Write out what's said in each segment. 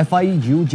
FIUJ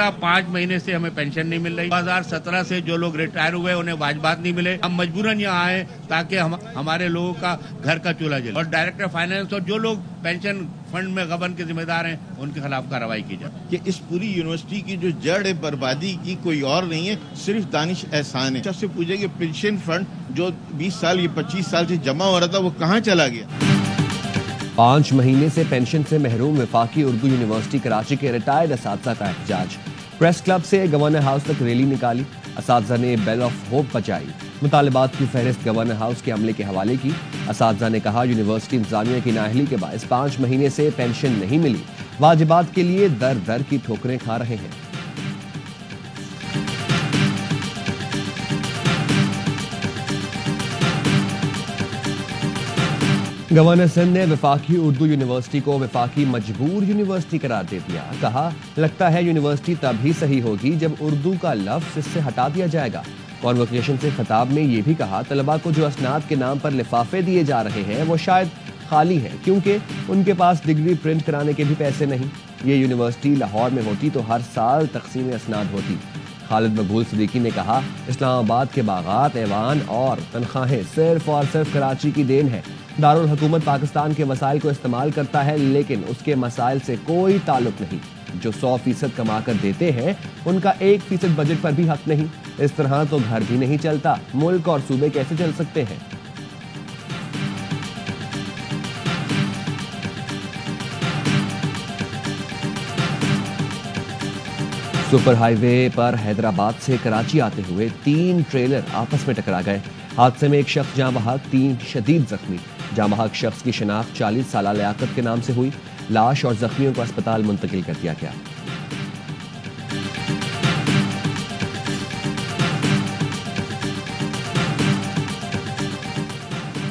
گزشتہ 5 مہینے سے ہمیں پینشن نہیں مل رہی. 2017 سے جو لوگ ریٹائر ہوئے انہیں واجبات نہیں ملے. ہم مجبوراً یہاں آئے تاکہ ہمارے لوگوں کا گھر کا چولہا جلے. اور ڈائریکٹر فائنانس اور جو لوگ پینشن فنڈ میں غبن کے ذمہ دار ہیں ان کے خلاف کارروائی کی جائے. کہ اس پوری یونیورسٹی کی جو جڑ ہے بربادی کی کوئی اور نہیں ہے, صرف دانش احسان ہے. سب سے پوچھے کہ پینشن فنڈ جو 20 سال یا 25 سال سے جمع ہو رہا تھا وہ کہاں چلا گیا؟ 5 مہینے سے پینشن سے محروم وفاقی اردو یونیورسٹی کراچی کے ریٹائرڈ اساتذہ کا احتجاج. پریس کلب سے گورنر ہاؤس تک ریلی نکالی. اساتذہ نے بیل آف ہوپ بجائی. مطالبات کی فہرست گورنر ہاؤس کے عملے کے حوالے کی. اساتذہ نے کہا یونیورسٹی انتظامیہ کی نااہلی کے باعث 5 مہینے سے پینشن نہیں ملی. واجبات کے لیے در در کی ٹھوکریں کھا رہے ہیں. گورنر سندھ نے وفاقی اردو یونیورسٹی کو وفاقی مجبور یونیورسٹی قرار دے دیا. کہا لگتا ہے یونیورسٹی تب ہی صحیح ہوگی جب اردو کا لفظ اس سے ہٹا دیا جائے گا. کانووکیشن سے خطاب میں یہ بھی کہا طلباء کو جو اسناد کے نام پر لفافے دیے جا رہے ہیں وہ شاید خالی ہیں کیونکہ ان کے پاس ڈگری پرنٹ کرانے کے بھی پیسے نہیں. یہ یونیورسٹی لاہور میں ہوتی تو ہر سال تقسیم اسناد ہوتی. خالد مقبول صدیقی نے کہا اسلام آباد کے باغات ایوان اور تنخواہیں صرف اور صرف کراچی کی دین ہے. دارالحکومت پاکستان کے وسائل کو استعمال کرتا ہے لیکن اس کے مسائل سے کوئی تعلق نہیں. جو 100% کما کر دیتے ہیں ان کا 1% بجٹ پر بھی حق نہیں. اس طرح تو گھر بھی نہیں چلتا. ملک اور صوبے کیسے چل سکتے ہیں؟ سپر ہائی وے پر حیدرآباد سے کراچی آتے ہوئے 3 ٹریلر آپس میں ٹکرا گئے. حادثے میں ایک شخص جاں بحق 3 شدید زخمی. جاں بحق شخص کی شناخت 40 سالہ لیاقت کے نام سے ہوئی. لاش اور زخمیوں کو اسپتال منتقل کر دیا گیا.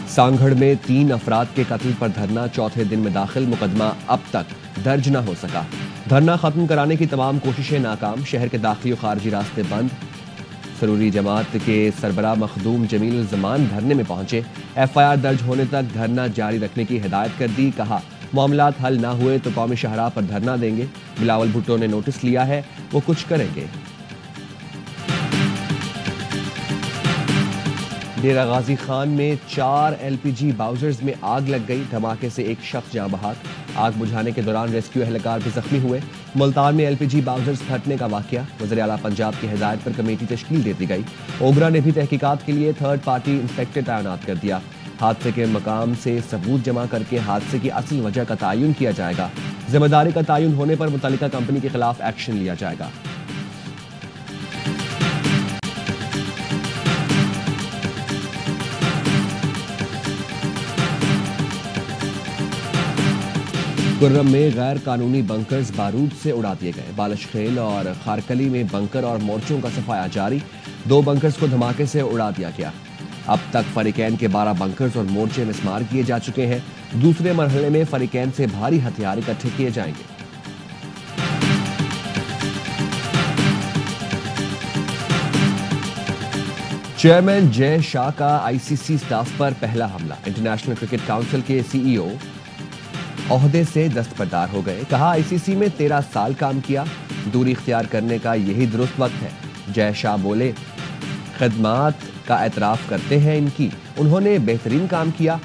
سانگھڑ میں 3 افراد کے قتل پر دھرنا چوتھے دن میں داخل. مقدمہ اب تک درج نہ ہو سکا. دھرنا ختم کرانے کی تمام کوششیں ناکام. شہر کے داخلی و خارجی راستے بند. سروری جماعت کے سربراہ مخدوم جمیل الزمان دھرنے میں پہنچے. FIR درج ہونے تک دھرنا جاری رکھنے کی ہدایت کر دی. کہا معاملات حل نہ ہوئے تو قومی شاہراہ پر دھرنا دیں گے. بلاول بھٹو نے نوٹس لیا ہے, وہ کچھ کریں گے. ڈیرہ غازی خان میں 4 LPG باؤزرز میں آگ لگ گئی. دھماکے سے ایک شخص جاں بحق. آگ بجھانے کے دوران ریسکیو اہلکار بھی زخمی ہوئے. ملتان میں LPG باؤزرز پھٹنے کا واقعہ. وزیر اعلیٰ پنجاب کی ہدایت پر کمیٹی تشکیل دے دی گئی. اوگرا نے بھی تحقیقات کے لیے 3rd پارٹی انسپیکٹر تعینات کر دیا. حادثے کے مقام سے ثبوت جمع کر کے حادثے کی اصل وجہ کا تعین کیا جائے گا. ذمہ داری کا تعین ہونے پر متعلقہ کمپنی کے خلاف ایکشن لیا جائے گا. گرم میں غیر قانونی بنکرز بارود سے اڑا دیے گئے. بالش خیل اور خارکلی میں بنکر اور مورچوں کا صفایا جاری. 2 بنکرز کو دھماکے سے اڑا دیا گیا. اب تک فریقین کے 12 بنکرز اور مورچے مسمار کیے جا چکے ہیں. دوسرے مرحلے میں فریقین سے بھاری ہتھیار اکٹھے کیے جائیں گے. چیئرمین جے شاہ کا ICC سٹاف پر پہلا حملہ. انٹرنیشنل کرکٹ کونسل کے CEO عہدے سے دستبردار ہو گئے. کہا ICC میں 13 سال کام کیا. دوری اختیار کرنے کا یہی درست وقت ہے. جے شاہ بولے خدمات کا اعتراف کرتے ہیں ان کی. انہوں نے بہترین کام کیا.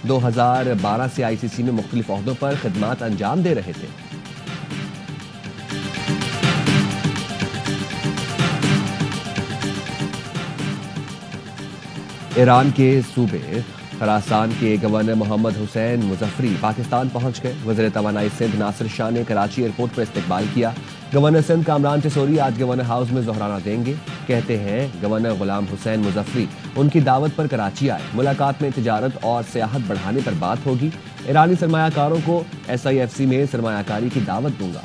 2012 سے ICC میں مختلف عہدوں پر خدمات انجام دے رہے تھے. ایران کے صوبے خراسان کے گورنر محمد حسین مظفری پاکستان پہنچ گئے. وزیر توانائی سندھ ناصر شاہ نے کراچی ایئرپورٹ پر استقبال کیا. گورنر سندھ کامران چسوری آج گورنر ہاؤس میں ظہرانہ دیں گے. کہتے ہیں گورنر غلام حسین مظفری ان کی دعوت پر کراچی آئے. ملاقات میں تجارت اور سیاحت بڑھانے پر بات ہوگی. ایرانی سرمایہ کاروں کو SIFC میں سرمایہ کاری کی دعوت دوں گا.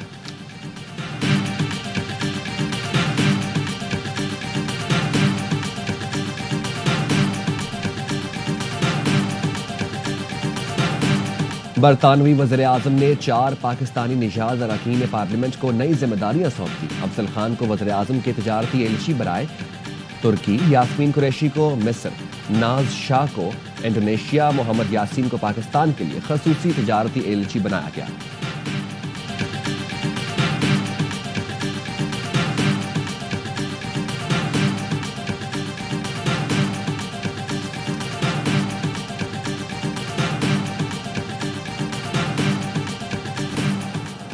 برطانوی وزیر اعظم نے 4 پاکستانی نژاد اراکین پارلیمنٹ کو نئی ذمہ داریاں سونپ دی. افضل خان کو وزیر اعظم کے تجارتی ایلچی برائے ترکی. یاسمین قریشی کو مصر. ناز شاہ کو انڈونیشیا. محمد یاسین کو پاکستان کے لیے خصوصی تجارتی ایلچی بنایا گیا.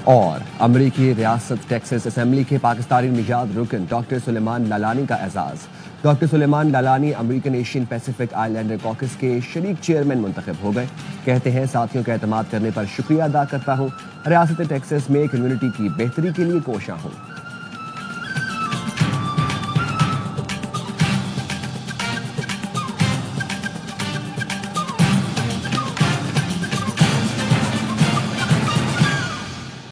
اور امریکی ریاست ٹیکساس اسمبلی کے پاکستانی نژاد رکن ڈاکٹر سلیمان لالانی کا اعزاز۔ ڈاکٹر سلیمان لالانی امریکن ایشین پیسیفک آئی لینڈر کوکس کے شریک چیئرمین منتخب ہو گئے۔ کہتے ہیں ساتھیوں کا اعتماد کرنے پر شکریہ ادا کرتا ہوں، ریاست ٹیکساس میں کمیونٹی کی بہتری کے لیے کوشاں ہوں۔